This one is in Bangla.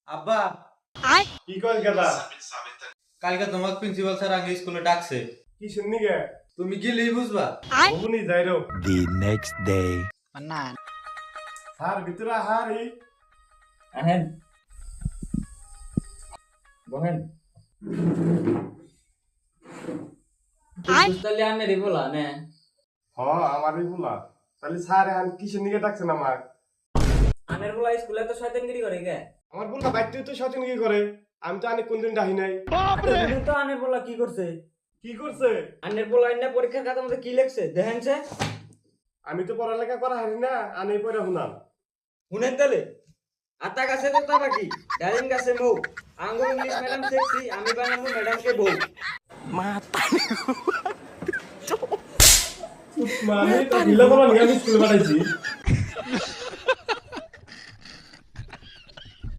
আব্বা কি কইল গেলা কালকে তোমাকে প্রিন্সিপাল স্যার আগে স্কুলে ডাকছে কি শুননি গে তুমি গেলেই বুঝবা। বগুনি যাই রো The next day. স্যার ভিতরে হারি আহেন বহেন বুঝতালি আনে রে বলা নে হ আমারই বলা তাহলে স্যার এখন কি শুননি গে ডাকছেন আমার আনের বলা স্কুলে তো শয়তানগিরি করে কে আমার বলা বাইতে তো শয়তান কি করে আমি তো আনি কোনদিন ডাহি নাই তুমি তো আনের বলা কি করছে কি করছে আনের বলা ইন্না পরীক্ষার খাতার মধ্যে কি লিখছে দেখেনছে আমি তো পড়ালেখা করা হারি না আনি পড়া শুনাম শুনেন তাহলে আতা গাছে তো তা বাকি ডালিম গাছে মৌ আঙ্গুর ইংলিশ ম্যাডাম সেক্সি আমি বানাবো ম্যাডামকে বউ মানে তো দিলা বলা নিয়ে আমি স্কুলে পাঠাইছি